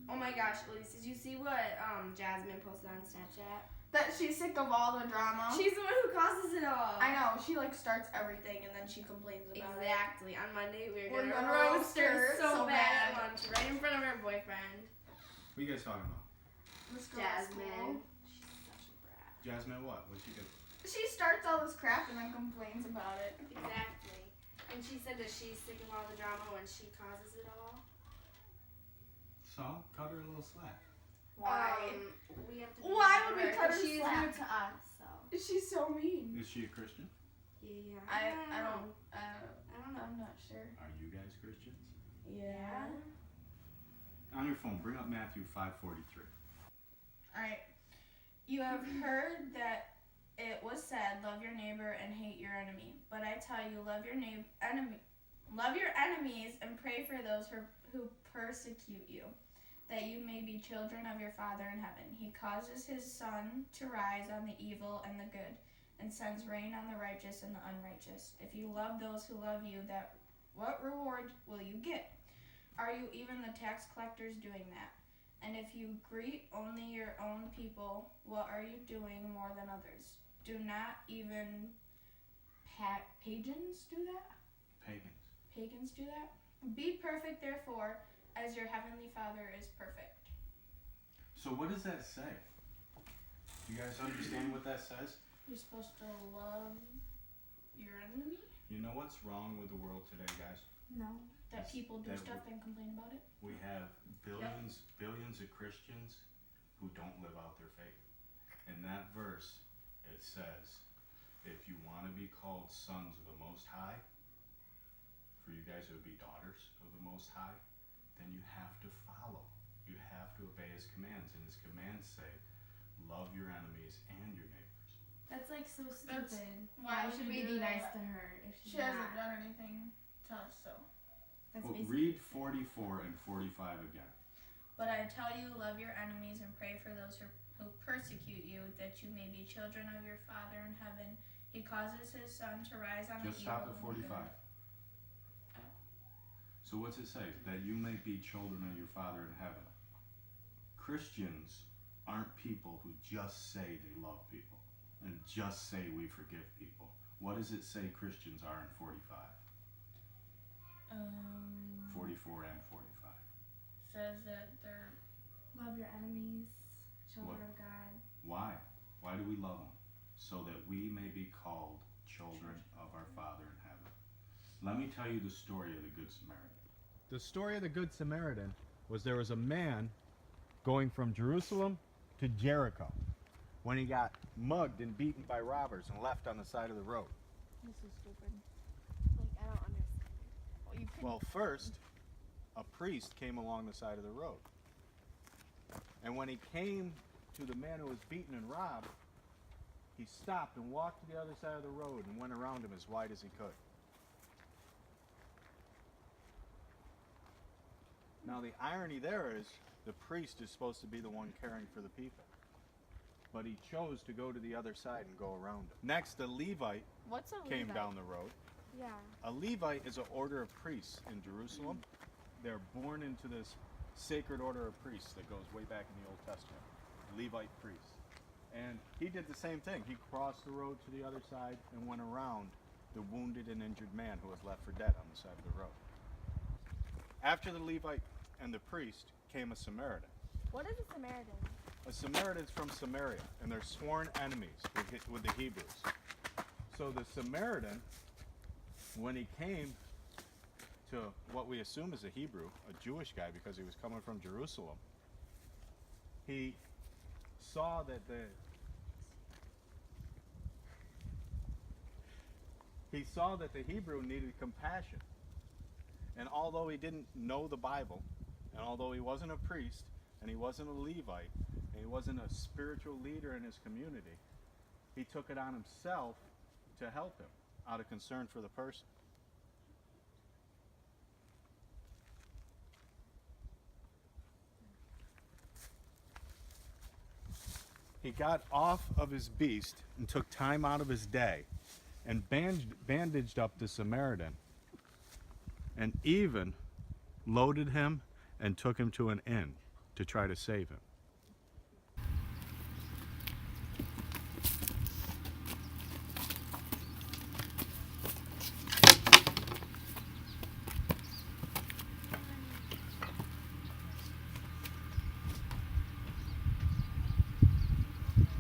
Oh my gosh, Elise, did you see what Jasmine posted on Snapchat? That she's sick of all the drama. She's the one who causes it all. I know. She like starts everything and then she complains about it. Exactly. On Monday we're gonna roast her so bad at lunch, right in front of her boyfriend. What are you guys talking about? This girl at Jasmine. school. She's such a brat. Jasmine, what? What'd she do? She starts all this crap and then complains about it. Exactly. And she said that she's sick of all the drama when she causes it all. So, cut her a little slack. Why? We have to. Why would we cut her She's slack? new to us, so. She's so mean. Is she a Christian? Yeah. I don't know. I'm I'm not sure. Are you guys Christians? Yeah. On your phone, bring up Matthew 5:43. Alright. You have heard that it was said, love your neighbor and hate your enemy. But I tell you, love your enemies and pray for those who persecute you, that you may be children of your Father in heaven. He causes his sun to rise on the evil and the good, and sends rain on the righteous and the unrighteous. If you love those who love you, what reward will you get? Are you even the tax collectors doing that? And if you greet only your own people, what are you doing more than others? Do not even pagans do that? Pagans do that? Be perfect, therefore, as your heavenly Father is perfect. So what does that say? You guys understand what that says? You're supposed to love your enemy? You know what's wrong with the world today, guys? No. That people do that stuff and complain about it? We have billions of Christians who don't live out their faith. In that verse, it says, if you want to be called sons of the Most High, for you guys it would be daughters of the Most High, then you have to follow. You have to obey his commands. And his commands say, love your enemies and your neighbors. That's like so stupid. Why Why should would we you be do nice that? to her if she's She hasn't not? done anything to us, so. That's Well, basically read 44 and 45 again. But I tell you, love your enemies and pray for those who persecute you, that you may be children of your Father in heaven. He causes his sun to rise on Just the evil stop at and the 45. good. So what's it say? That you may be children of your Father in heaven. Christians aren't people who just say they love people and just say we forgive people. What does it say Christians are in 45? 44 and 45. Says that they're love your enemies, children What? of God. Why? Why do we love them? So that we may be called children of our Father in heaven. Let me tell you the story of the Good Samaritan. The story of the Good Samaritan was there was a man going from Jerusalem to Jericho when he got mugged and beaten by robbers and left on the side of the road. This is stupid. Like, I don't understand. Well, you could. Well, first, a priest came along the side of the road. And when he came to the man who was beaten and robbed, he stopped and walked to the other side of the road and went around him as wide as he could. Now the irony there is, the priest is supposed to be the one caring for the people. But he chose to go to the other side and go around him. Next, a Levite What's a came Levite? down the road. Yeah. A Levite is an order of priests in Jerusalem. They're born into this sacred order of priests that goes way back in the Old Testament. Levite priests. And he did the same thing. He crossed the road to the other side and went around the wounded and injured man who was left for dead on the side of the road. After the Levite and the priest came a Samaritan. What is a Samaritan? A Samaritan's from Samaria, and they're sworn enemies with the Hebrews. So the Samaritan, when he came to what we assume is a Hebrew, a Jewish guy because he was coming from Jerusalem, he saw that the Hebrew needed compassion. And although he didn't know the Bible, and although he wasn't a priest, and he wasn't a Levite, and he wasn't a spiritual leader in his community, he took it on himself to help him out of concern for the person. He got off of his beast and took time out of his day and bandaged up the Samaritan and even loaded him and took him to an inn to try to save him.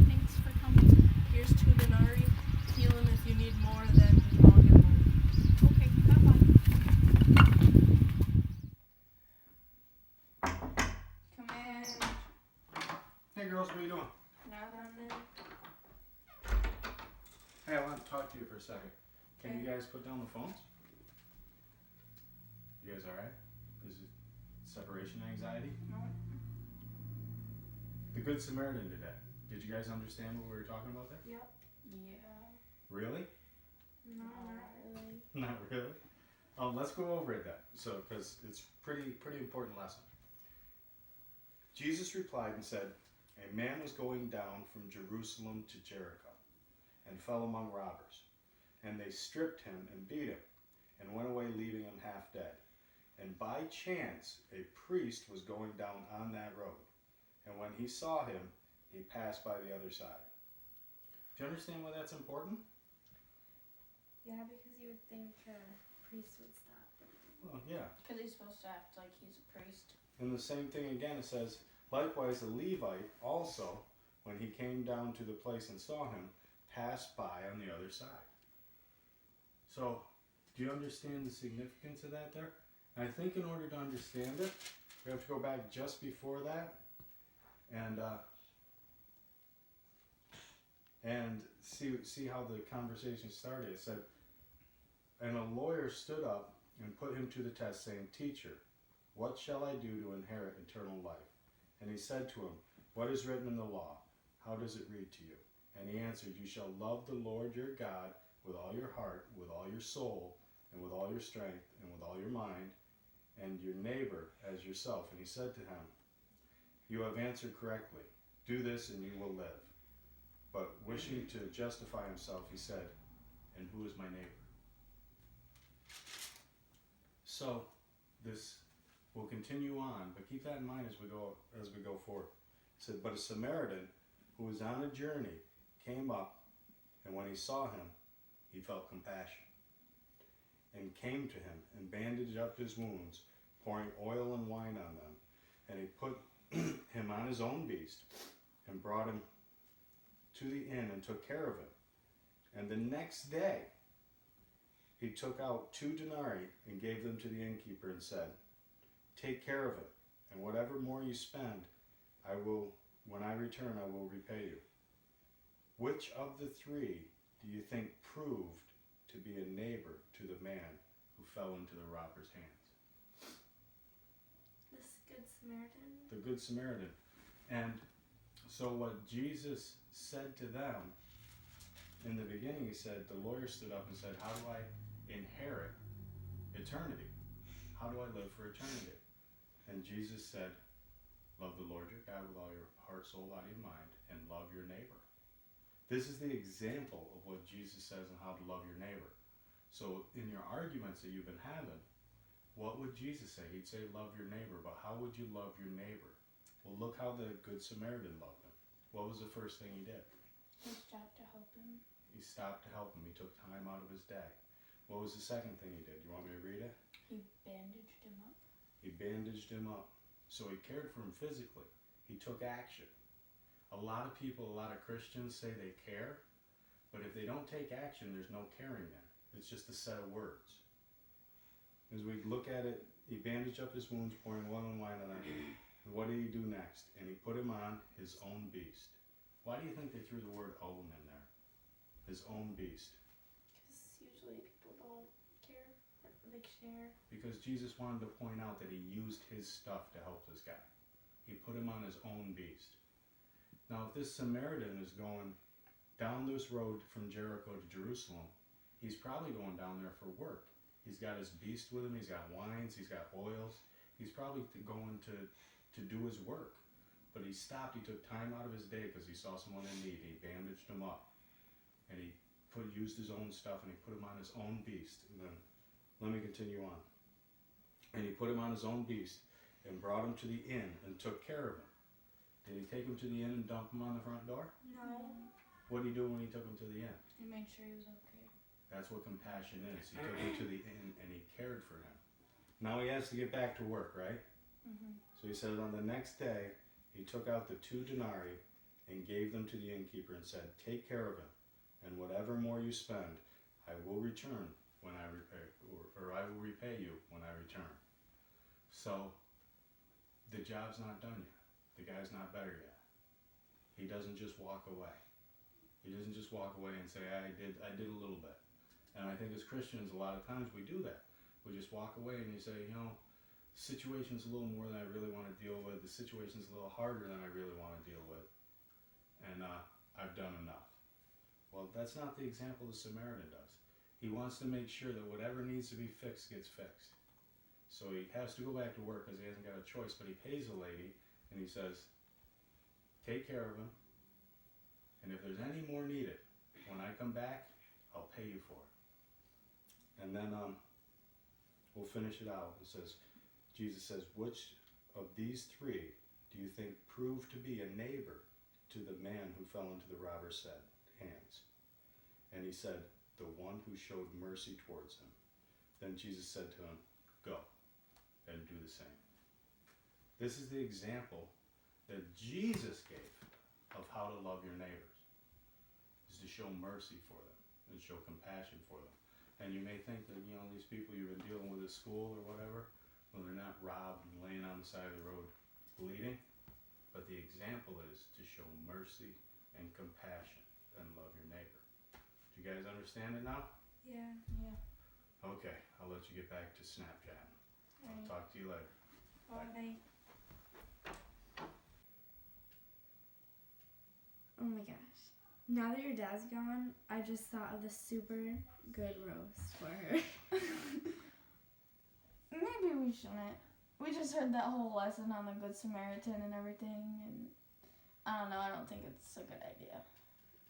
Thanks for coming. Here's 2 denarii. Heal him if you need more, then I'll get more. Okay, bye-bye. Come in. Hey girls, what are you doing? Nothing. Hey, I want to talk to you for a second. Can you guys put down the phones? You guys alright? Is it separation anxiety? No. The Good Samaritan today. Did you guys understand what we were talking about there? Yep. Yeah. Really? No, not really. Not really. Let's go over it then. So, because it's pretty important lesson. Jesus replied and said, "A man was going down from Jerusalem to Jericho, and fell among robbers, and they stripped him and beat him, and went away, leaving him half dead. And by chance, a priest was going down on that road, and when he saw him, he passed by the other side." Do you understand why that's important? Yeah, because you would think a priest would stop. Well, yeah. Because he's supposed to act like he's a priest. And the same thing again, it says, "Likewise the Levite also, when he came down to the place and saw him, passed by on the other side." So, do you understand the significance of that there? And I think in order to understand it, we have to go back just before that and see how the conversation started. It said, "And a lawyer stood up and put him to the test, saying, 'Teacher, what shall I do to inherit eternal life?' And he said to him, 'What is written in the law? How does it read to you?' And he answered, 'You shall love the Lord your God with all your heart, with all your soul, and with all your strength, and with all your mind, and your neighbor as yourself.' And he said to him, 'You have answered correctly. Do this and you will live.' But wishing to justify himself, he said, 'And who is my neighbor?'" So this will continue on, but keep that in mind as we go forward. It said, "But a Samaritan who was on a journey came up, and when he saw him, he felt compassion, and came to him and bandaged up his wounds, pouring oil and wine on them. And he put him on his own beast and brought him to the inn and took care of him. And the next day he took out 2 denarii and gave them to the innkeeper and said, 'Take care of him, and whatever more you spend, when I return, I will repay you.' Which of the 3 do you think proved to be a neighbor to the man who fell into the robber's hands?" This Good Samaritan. The Good Samaritan. And so what Jesus said to them in the beginning, he said, the lawyer stood up and said, "How do I inherit eternity? How do I live for eternity?" And Jesus said, "Love the Lord your God with all your heart, soul, body, and mind, and love your neighbor." This is the example of what Jesus says on how to love your neighbor. So in your arguments that you've been having, what would Jesus say? He'd say, love your neighbor, but how would you love your neighbor? Well, look how the Good Samaritan loved him. What was the first thing he did? He stopped to help him. He stopped to help him. He took time out of his day. What was the second thing he did? You want me to read it? He bandaged him up. He bandaged him up. So he cared for him physically. He took action. A lot of people, a lot of Christians say they care, but if they don't take action, there's no caring there. It's just a set of words. As we look at it, he bandaged up his wounds, pouring oil and wine on them. And what did he do next? And he put him on his own beast. Why do you think they threw the word own in there? His own beast. Because usually people don't care, or they share. Because Jesus wanted to point out that he used his stuff to help this guy. He put him on his own beast. Now, if this Samaritan is going down this road from Jericho to Jerusalem, he's probably going down there for work. He's got his beast with him, he's got wines, he's got oils. He's probably going to do his work. But he stopped, he took time out of his day because he saw someone in need. He bandaged him up. And he used his own stuff and he put him on his own beast. And then, let me continue on. And he put him on his own beast and brought him to the inn and took care of him. Did he take him to the inn and dump him on the front door? No. What did he do when he took him to the inn? He made sure he was okay. That's what compassion is. He took him to the inn and he cared for him. Now he has to get back to work, right? So he says on the next day, he took out the 2 denarii and gave them to the innkeeper and said, take care of him, and whatever more you spend, I will return when I repay, or I will repay you when I return. So the job's not done yet. The guy's not better yet. He doesn't just walk away. He doesn't just walk away and say, I did a little bit. And I think as Christians, a lot of times we do that. We just walk away and you say, you know, the situation's a little more than I really want to deal with. The situation's a little harder than I really want to deal with. And I've done enough. Well, that's not the example the Samaritan does. He wants to make sure that whatever needs to be fixed gets fixed. So he has to go back to work because he hasn't got a choice, but he pays the lady and he says, take care of him, and if there's any more needed, when I come back, I'll pay you for it. And then we'll finish it out. It says, Jesus says, which of these 3 do you think proved to be a neighbor to the man who fell into the robber's hands? And he said, the one who showed mercy towards him. Then Jesus said to him, go and do the same. This is the example that Jesus gave of how to love your neighbors, is to show mercy for them and show compassion for them. And you may think that, you know, these people you've been dealing with at school or whatever, well, they're not robbed and laying on the side of the road bleeding, but the example is to show mercy and compassion and love your neighbor. Do you guys understand it now? Yeah. Okay, I'll let you get back to Snapchat. I'll Right. talk to you later. Bye. Oh my gosh. Now that your dad's gone, I just thought of the super good roast for her. Maybe we shouldn't. We just heard that whole lesson on the Good Samaritan and everything, and I don't know, I don't think it's a good idea.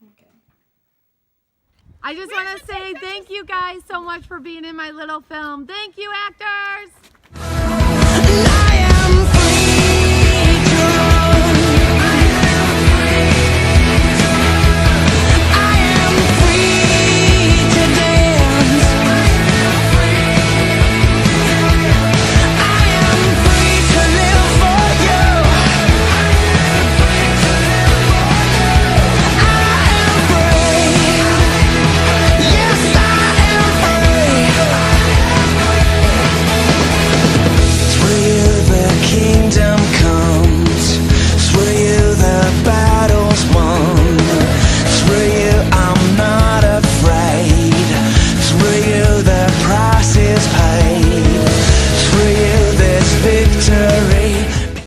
Okay. I just want to say thank you guys so much for being in my little film. Thank you, actors!